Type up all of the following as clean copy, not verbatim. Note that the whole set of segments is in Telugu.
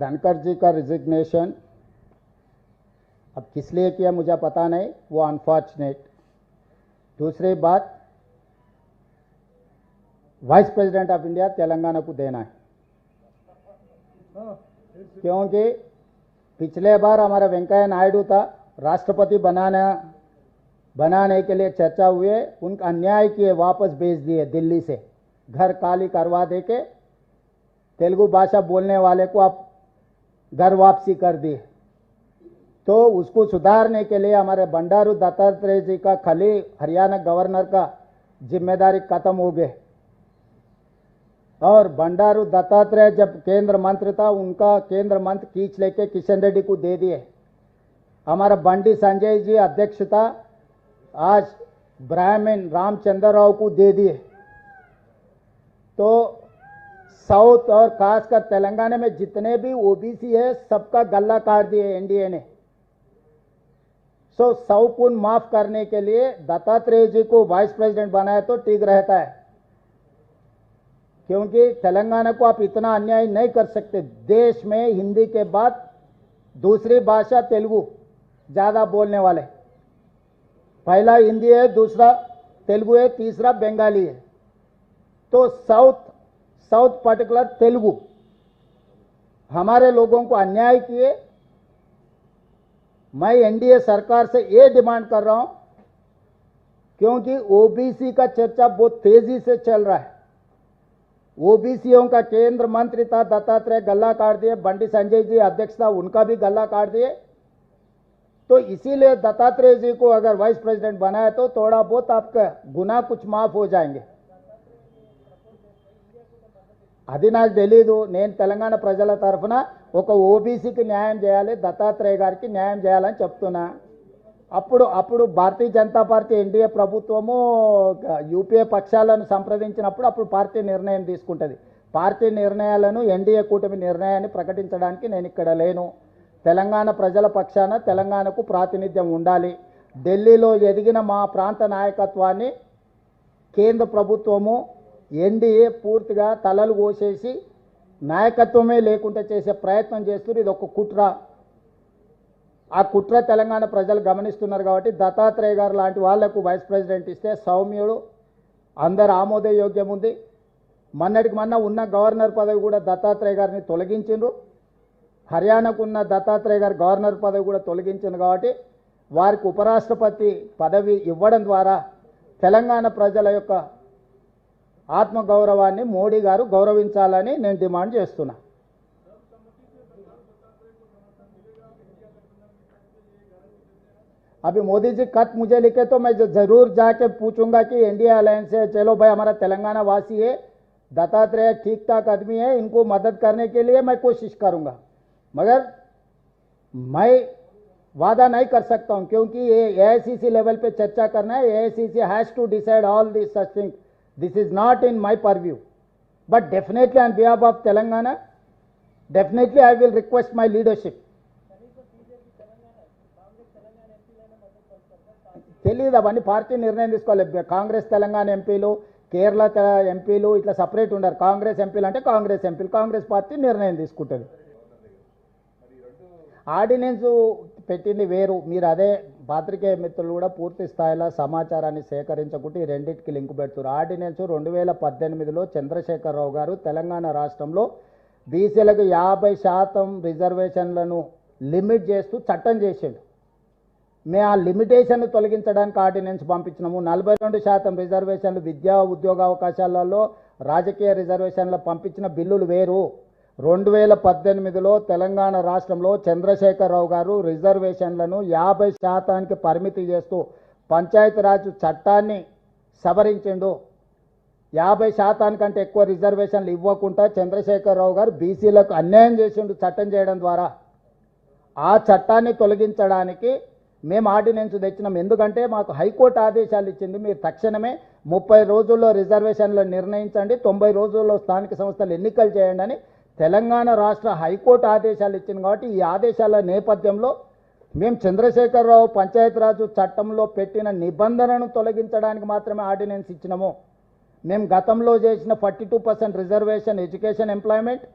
धनखड़ जी का रिजिग्नेशन अब किस लिए किया मुझे पता नहीं, वो अनफॉर्चुनेट। दूसरी बात, vice president of India Telangana को देना है, क्योंकि पिछले बार हमारा वेंकैया नायडू था, राष्ट्रपति बनाने के लिए चर्चा हुए, उनका अन्याय किए, वापस भेज दिए दिल्ली से, घर खाली करवा दे के तेलुगु भाषा बोलने वाले को आप घर वापसी कर दिए। तो उसको सुधारने के लिए हमारे बंडारू दत्तात्रेय जी का खाली हरियाणा गवर्नर का जिम्मेदारी खत्म हो गए, और बंडारू दत्तात्रेय जब केंद्र मंत्री था, उनका केंद्र मंत्री खींच लेके किशन रेड्डी को दे दिए। हमारा बंडी संजय जी अध्यक्ष था, आज ब्राह्मण रामचंद्र राव को दे दिए। तो साउथ और खासकर तेलंगाना में जितने भी ओबीसी है, सबका गला काट दिए एनडीए ने। सो सौकुन माफ करने के लिए दत्तात्रेय जी को वाइस प्रेसिडेंट बनाया तो ठीक रहता है, क्योंकि तेलंगाना को आप इतना अन्याय नहीं कर सकते। देश में हिंदी के बाद दूसरी भाषा तेलुगु ज्यादा बोलने वाले, पहला हिंदी है, दूसरा तेलुगु है, तीसरा बंगाली है। तो साउथ पर्टिकुलर तेलुगु हमारे लोगों को अन्याय किए। मैं एनडीए सरकार से ये डिमांड कर रहा हूं, क्योंकि ओबीसी का चर्चा बहुत तेजी से चल रहा है। ओबीसीओं का केंद्र मंत्री था दत्तात्रेय, गला काट दिए। बंडी संजय जी अध्यक्ष था, उनका भी गला काट दिए। तो इसीलिए दत्तात्रेय जी को अगर वाइस प्रेसिडेंट बनाए तो थोड़ा बहुत आपका गुनाह कुछ माफ हो जाएंगे। అది నాకు తెలీదు, నేను తెలంగాణ ప్రజల తరఫున ఒక ఓబీసీకి న్యాయం చేయాలి, దత్తాత్రేయ గారికి న్యాయం చేయాలని చెప్తున్నా। అప్పుడు భారతీయ జనతా పార్టీ ఎన్డీఏ ప్రభుత్వము యూపీఏ పక్షాలను సంప్రదించినప్పుడు అప్పుడు పార్టీ నిర్ణయం తీసుకుంటుంది। పార్టీ నిర్ణయాలను ఎన్డీఏ కూటమి నిర్ణయాన్ని ప్రకటించడానికి నేను ఇక్కడ లేను। తెలంగాణ ప్రజల పక్షాన తెలంగాణకు ప్రాతినిధ్యం ఉండాలి। ఢిల్లీలో ఎదిగిన మా ప్రాంత నాయకత్వాన్ని కేంద్ర ప్రభుత్వము ఎన్డీఏ పూర్తిగా తలలు కోసేసి నాయకత్వమే లేకుండా చేసే ప్రయత్నం చేస్తున్నారు। ఇది ఒక కుట్ర। ఆ కుట్ర తెలంగాణ ప్రజలు గమనిస్తున్నారు కాబట్టి దత్తాత్రేయ గారు లాంటి వాళ్లకు వైస్ ప్రెసిడెంట్ ఇస్తే సౌమ్యుడు, అందరు ఆమోదయోగ్యం ఉంది। మొన్నటికి మొన్న ఉన్న గవర్నర్ పదవి కూడా దత్తాత్రేయ గారిని తొలగించిండ్రు। హర్యానాకు ఉన్న దత్తాత్రేయ గారు గవర్నర్ పదవి కూడా తొలగించింది కాబట్టి వారికి ఉపరాష్ట్రపతి పదవి ఇవ్వడం ద్వారా తెలంగాణ ప్రజల యొక్క ఆత్మగౌరవాన్ని మోడీ గారు గౌరవించాలని నేను డిమాండ్ చేస్తున్నా। अभी मोदी जी खत मुझे लिखे तो मैं जरूर जाके पूछूंगा कि एनडीए अलायंस से चलो भाई, हमारा तेलंगाना वासी है, दत्तात्रेय ठीक ठाक आदमी है, इनको मदद करने के लिए मैं कोशिश करूंगा। मगर मैं वादा नहीं कर सकता हूं, क्योंकि ये एआईसीसी लेवल पे चर्चा करना है। AICC has to decide all this such thing. This is not in my purview, but definitely on behalf of Telangana, definitely I will request my leadership. తెలియదు, అవన్నీ పార్టీ నిర్ణయం తీసుకోవాలి। కాంగ్రెస్ తెలంగాణ ఎంపీలు, కేరళ ఎంపీలు ఇట్లా సపరేట్ ఉండరు। కాంగ్రెస్ ఎంపీలు అంటే కాంగ్రెస్ ఎంపీలు, కాంగ్రెస్ పార్టీ నిర్ణయం తీసుకుంటుంది। ఆర్డినెన్స్ పెట్టింది వేరు, మీరు అదే పాత్రికేయ మిత్రులు కూడా పూర్తి స్థాయిలో సమాచారాన్ని సేకరించకుంటే ఈ రెండింటికి లింక్ పెడుతున్నారు। ఆర్డినెన్స్ 2018లో చంద్రశేఖరరావు గారు తెలంగాణ రాష్ట్రంలో బీసీలకు 50% రిజర్వేషన్లను లిమిట్ చేస్తూ చట్టం చేసిండు। మేము ఆ లిమిటేషన్ తొలగించడానికి ఆర్డినెన్స్ పంపించినాము। 42% రిజర్వేషన్లు విద్యా ఉద్యోగ అవకాశాలలో రాజకీయ రిజర్వేషన్లు పంపించిన బిల్లులు వేరు। 2018లో తెలంగాణ రాష్ట్రంలో చంద్రశేఖరరావు గారు రిజర్వేషన్లను 50%కి పరిమితి చేస్తూ పంచాయతీరాజ్ చట్టాన్ని సవరించిండు। 50% కంటే ఎక్కువ రిజర్వేషన్లు ఇవ్వకుండా చంద్రశేఖరరావు గారు బీసీలకు అన్యాయం చేసిండు చట్టం చేయడం ద్వారా। ఆ చట్టాన్ని తొలగించడానికి మేము ఆర్డినెన్స్ తెచ్చినాం। ఎందుకంటే మాకు హైకోర్టు ఆదేశాలు ఇచ్చింది, మీరు తక్షణమే 30 రోజుల్లో రిజర్వేషన్లు నిర్ణయించండి, 90 రోజుల్లో స్థానిక సంస్థలు ఎన్నికలు చేయండి అని తెలంగాణ రాష్ట్ర హైకోర్టు ఆదేశాలు ఇచ్చింది। కాబట్టి ఈ ఆదేశాల నేపథ్యంలో మేము చంద్రశేఖరరావు పంచాయతీరాజ్ చట్టంలో పెట్టిన నిబంధనను తొలగించడానికి మాత్రమే ఆర్డినెన్స్ ఇచ్చినాము। మేము గతంలో చేసిన 42% reservation education employment,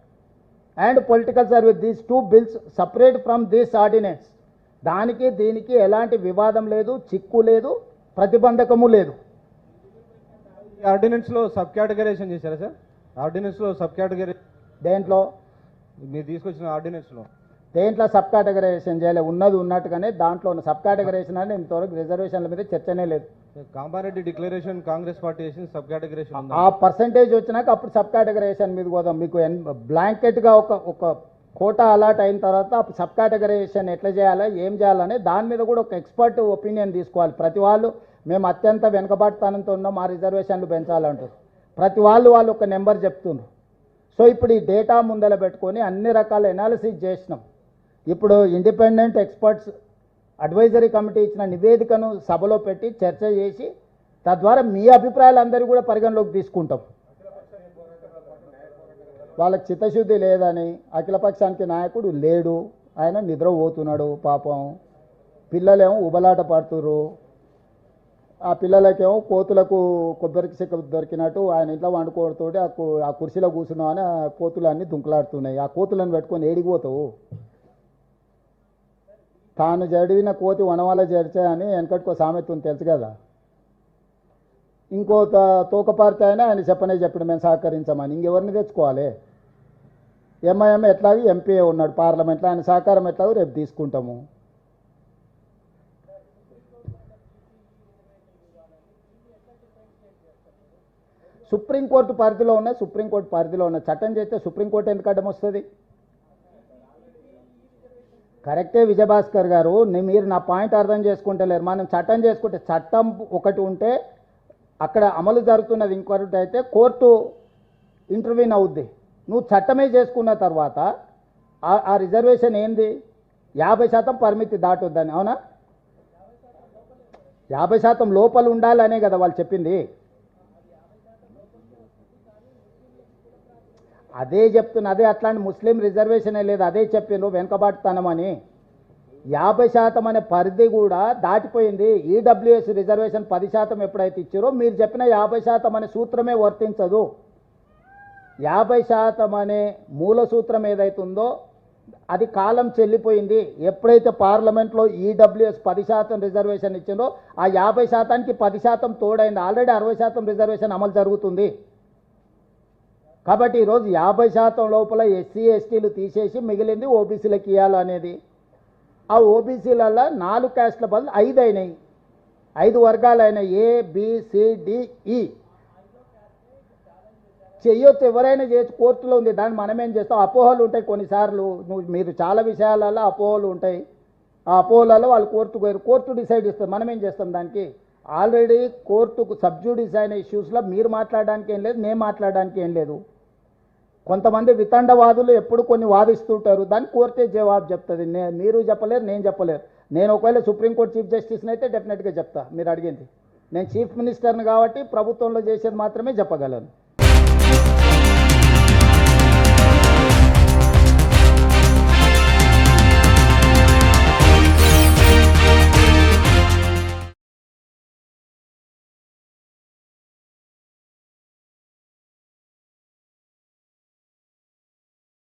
and political service, these 2 bills separate from this ordinance. దానికి దీనికి ఎలాంటి వివాదం లేదు, చిక్కు లేదు, ప్రతిబంధకము లేదు. ఆర్డినెన్స్లో సబ్ కేటగరైజేషన్ చేశారా సార్? ఆర్డినెన్స్లో సబ్ కేటగరీ దేంట్లో మీరు తీసుకొచ్చిన ఆర్డినెన్స్లో దేంట్లో సబ్ కేటగరైజేషన్ చేయలేదు, ఉన్నది ఉన్నట్టుగానే దాంట్లో ఉన్న సబ్ కేటగరైజేషన్ అని ఇంతవరకు రిజర్వేషన్ల మీద చర్చనే లేదు. కామారెడ్డి డిక్లరేషన్ కాంగ్రెస్ పార్టీ చేసిన సబ్ కేటగరైజేషన్ ఆ పర్సంటేజ్ వచ్చినాక అప్పుడు సబ్ కేటగరైజేషన్ మీద పోదాం. మీకు బ్లాంకెట్గా ఒక కోటా అలాట్ అయిన తర్వాత సబ్ కేటగరైజేషన్ ఎట్లా చేయాలా, ఏం చేయాలని దాని మీద కూడా ఒక ఎక్స్పర్ట్ ఒపీనియన్ తీసుకోవాలి. ప్రతి వాళ్ళు మేము అత్యంత వెనుకబాటుతనంతో ఉన్నాం, మా రిజర్వేషన్లు పెంచాలంటారు. ప్రతి వాళ్ళు ఒక నెంబర్ చెప్తున్నారు. సో ఇప్పుడు ఈ డేటా ముందర పెట్టుకొని అన్ని రకాల ఎనాలిసిస్ చేసినాం. ఇప్పుడు ఇండిపెండెంట్ ఎక్స్పర్ట్స్ అడ్వైజరీ కమిటీ ఇచ్చిన నివేదికను సభలో పెట్టి చర్చ చేసి తద్వారా మీ అభిప్రాయాలు అందరూ కూడా పరిగణలోకి తీసుకుంటాం. వాళ్ళకి చిత్తశుద్ధి లేదని, అఖిలపక్షానికి నాయకుడు లేడు, ఆయన నిద్రపోతున్నాడు పాపం, పిల్లలేమో ఉబలాట పడుతున్నారు. ఆ పిల్లలకేమో కోతులకు కొబ్బరికి చెక్క దొరికినట్టు ఆయన ఇంట్లో వండుకోవడంతోటి ఆ కుర్చీలో కూర్చున్నామని ఆ కోతులన్నీ దుంకులాడుతున్నాయి. ఆ కోతులను పెట్టుకొని ఏడిగిపోతావు? తాను జడివిన కోతి వనవాల జడిచాయని వెనకట్టుకో సామెత ఉంది, తెలుసు కదా. ఇంకో తోకపార్టీ అయినా ఆయన చెప్పడం మేము సహకరించమని, ఇంకెవరిని తెచ్చుకోవాలి? ఎంఐఎం ఎట్లాగో ఎంపీ ఉన్నాడు పార్లమెంట్లో, ఆయన సహకారం ఎట్లాగో రేపు తీసుకుంటాము. సుప్రీంకోర్టు పరిధిలో ఉన్నాయి, సుప్రీంకోర్టు పరిధిలో ఉన్న చట్టం చేస్తే సుప్రీంకోర్టు ఎందుకు అడ్డం వస్తుంది? కరెక్టే విజయభాస్కర్ గారు, మీరు నా పాయింట్ అర్థం చేసుకుంటలేరు. మనం చట్టం చేసుకుంటే చట్టం ఒకటి ఉంటే అక్కడ అమలు జరుగుతున్నది ఇంకొకటి అయితే కోర్టు ఇంటర్వ్యూన్ అవుద్ది. నువ్వు చట్టమే చేసుకున్న తర్వాత ఆ రిజర్వేషన్ ఏంది? 50% పరిమితి దాటొద్దని, అవునా? 50% లోపల ఉండాలనే కదా వాళ్ళు చెప్పింది. అదే చెప్తున్నా, అదే అట్లాంటి ముస్లిం రిజర్వేషనే లేదు, అదే చెప్పిండ్రు వెనుకబాటుతనమని. 50% అనే పరిధి కూడా దాటిపోయింది. ఈడబ్ల్యూఎస్ రిజర్వేషన్ 10% ఎప్పుడైతే ఇచ్చారో మీరు చెప్పిన 50% అనే సూత్రమే వర్తించదు. 50% అనే మూల సూత్రం ఏదైతుందో అది కాలం చెల్లిపోయింది. ఎప్పుడైతే పార్లమెంట్లో ఈడబ్ల్యూఎస్ 10% రిజర్వేషన్ ఇచ్చిందో ఆ 50%కి 10% తోడైంది. ఆల్రెడీ 60% రిజర్వేషన్ అమలు జరుగుతుంది. కాబట్టి ఈరోజు 50% లోపల ఎస్సీ ఎస్టీలు తీసేసి మిగిలింది ఓబీసీలకు ఇవ్వాలనేది. ఆ ఓబీసీలలో 4 క్యాస్ట్ల బదులు 5 అయినాయి, 5 వర్గాలు అయినాయి, ABCDE. చెయ్యొచ్చు, ఎవరైనా చేయొచ్చు, కోర్టులో ఉంది. దాన్ని మనమేం చేస్తాం? అపోహలు ఉంటాయి కొన్నిసార్లు, మీరు చాలా విషయాలలో అపోహలు ఉంటాయి. ఆ అపోహలలో వాళ్ళు కోర్టు డిసైడ్ ఇస్తుంది, మనం ఏం చేస్తాం దానికి? ఆల్రెడీ కోర్టుకు సబ్జ్యూడిస్ అయిన ఇష్యూస్లో మీరు మాట్లాడడానికి ఏం లేదు, నేను మాట్లాడడానికి ఏం లేదు. కొంతమంది వితండవాదులు ఎప్పుడు కొన్ని వాదిస్తుంటారు, దాన్ని కోర్టే జవాబు చెప్తుంది. మీరు చెప్పలేరు, నేను చెప్పలేరు. నేను ఒకవేళ సుప్రీంకోర్టు చీఫ్ జస్టిస్ని అయితే డెఫినెట్గా చెప్తా మీరు అడిగింది. నేను చీఫ్ మినిస్టర్ని కాబట్టి ప్రభుత్వంలో చేసేది మాత్రమే చెప్పగలను.